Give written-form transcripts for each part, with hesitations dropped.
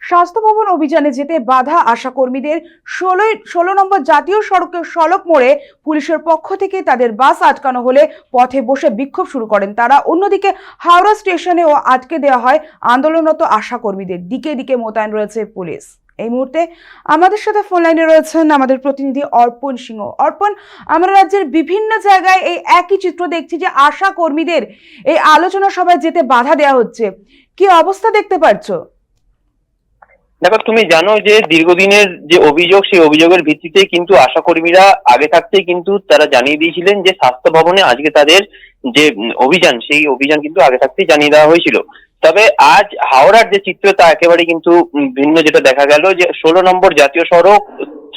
স্বাস্থ্য ভবন অভিযানে যেতে বাধা আশাকর্মীদের ১৬ নম্বর জাতীয় সড়কের সড়ক মোড়ে পুলিশের পক্ষ থেকে তাদের বাস আটকানো হলে পথে বসে বিক্ষোভ শুরু করেন তারা। অন্যদিকে হাওড়া স্টেশনেও আটকে দেওয়া হয় আন্দোলনরত আশাকর্মীদের। দিকে দিকে মোতায়েন রয়েছে পুলিশ। এই মুহূর্তে আমাদের সাথে ফোন লাইনে রয়েছেন আমাদের প্রতিনিধি অর্পণ সিংহ। অর্পণ, আমরা রাজ্যের বিভিন্ন জায়গায় এই একই চিত্র দেখছি যে আশা কর্মীদের এই আলোচনা সভায় যেতে বাধা দেওয়া হচ্ছে, কি অবস্থা দেখতে পাচ্ছ? দেখো, তুমি জানো যে দীর্ঘদিনের যে অভিযোগ, সেই অভিযোগের ভিত্তিতে কিন্তু আশা কর্মীরা আগে থাকতেই কিন্তু তারা জানিয়ে দিয়েছিলেন যে স্বাস্থ্য ভবনে আজকে তাদের যে অভিযান, সেই অভিযান কিন্তু আগে থাকতেই জানিয়ে দেওয়া হয়েছিল। তবে আজ হাওড়ার যে চিত্র তা একেবারে কিন্তু ভিন্ন। যেটা দেখা গেল যে ১৬ নম্বর জাতীয়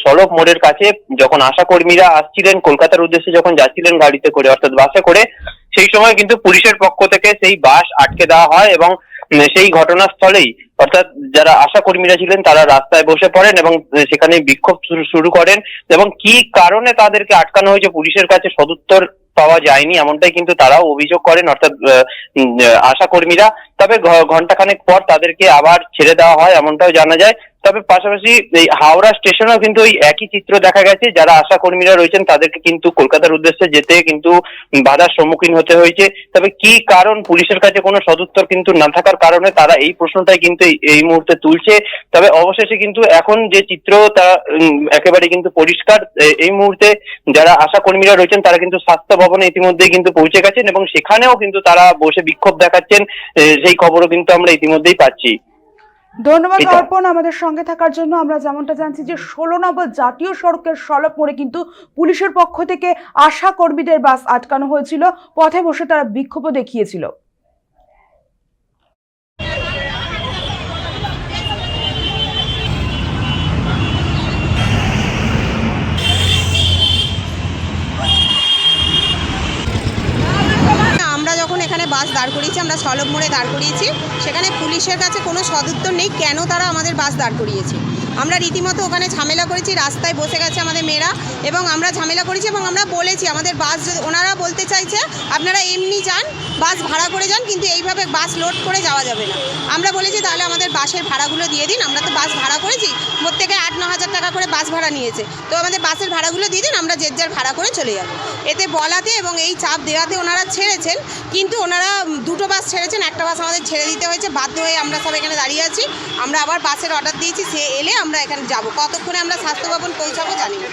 সড়ক মোড়ের কাছে যখন আশা কর্মীরা আসছিলেন কলকাতার উদ্দেশ্যে, যখন যাচ্ছিলেন গাড়িতে করে অর্থাৎ বাসে করে, সেই সময় কিন্তু পুলিশের পক্ষ থেকে সেই বাস আটকে দেওয়া হয় এবং সেই ঘটনাস্থলেই অর্থাৎ যারা আশা কর্মীরা ছিলেন তারা রাস্তায় বসে পড়েন এবং সেখানে বিক্ষোভ শুরু করেন। এবং কি কারণে তাদেরকে আটকানো হয়েছে পুলিশের কাছে সদুত্তর পাওয়া যায়নি, এমনটাই কিন্তু তারাও অভিযোগ করেন অর্থাৎ আশা কর্মীরা। তবে ঘন্টাখানেক পর তাদেরকে আবার ছেড়ে দেওয়া হয় এমনটাও জানা যায়। তবে পাশাপাশি এই হাওড়া স্টেশনেও কিন্তু ওই একই চিত্র দেখা গেছে। যারা আশা কর্মীরা রয়েছেন তাদেরকে কিন্তু কলকাতার উদ্দেশ্যে যেতে কিন্তু বাধার সম্মুখীন হতে হয়েছে। তবে কি কারণ, পুলিশের কাছে কোনো সদুত্তর কিন্তু না থাকার কারণে তারা এই প্রশ্নটাই কিন্তু এই মুহূর্তে তুলছে। তবে অবশেষে কিন্তু এখন যে চিত্র তা একেবারে কিন্তু পরিষ্কার। এই মুহূর্তে যারা আশা কর্মীরা রয়েছেন তারা কিন্তু স্বাস্থ্য ভবনে ইতিমধ্যেই কিন্তু পৌঁছে গেছেন এবং সেখানেও কিন্তু তারা বসে বিক্ষোভ দেখাচ্ছেন, সেই খবরও কিন্তু আমরা ইতিমধ্যেই পাচ্ছি। ধন্যবাদ অর্পণ আমাদের সঙ্গে থাকার জন্য। আমরা যেমনটা জানছি যে ১৬ নম্বর জাতীয় সড়কের সড়ক মোড়ে কিন্তু পুলিশের পক্ষ থেকে আশা কর্মীদের বাস আটকানো হয়েছিল, পথে বসে তারা বিক্ষোভও দেখিয়েছিল। এখানে বাস দাঁড় করিয়েছি, আমরা সড়ক মোড়ে দাঁড় করিয়েছি, সেখানে পুলিশের কাছে কোনো সদুত্তর নেই কেন তারা আমাদের বাস দাঁড় করিয়েছে। আমরা রীতিমতো ওখানে ঝামেলা করেছি, রাস্তায় বসে গেছে আমাদের মেয়েরা এবং আমরা ঝামেলা করেছি এবং আমরা বলেছি আমাদের বাস যদি, ওনারা বলতে চাইছে আপনারা এমনি যান, বাস ভাড়া করে যান, কিন্তু এইভাবে বাস লোড করে যাওয়া যাবে না। আমরা বলেছি তাহলে আমাদের বাসের ভাড়াগুলো দিয়ে দিন, আমরা তো বাস ভাড়া করেছি, প্রত্যেকে ৮-৯ হাজার টাকা করে বাস ভাড়া নিয়েছে, তো আমাদের বাসের ভাড়াগুলো দিয়ে দিন, আমরা যার ভাড়া করে চলে যাব। এতে বলাতে এবং এই চাপ দেওয়াতে ওনারা ছেড়েছেন, কিন্তু ওনারা দুটো বাস ছেড়েছেন, একটা বাস আমাদের ছেড়ে দিতে হয়েছে। বাধ্য হয়ে আমরা সব এখানে দাঁড়িয়ে আছি। আমরা আবার বাসের অর্ডার দিয়েছি, সে এলে আমরা এখানে যাব। কতক্ষণে আমরা স্বাস্থ্য ভবন পৌঁছাবো জানি না।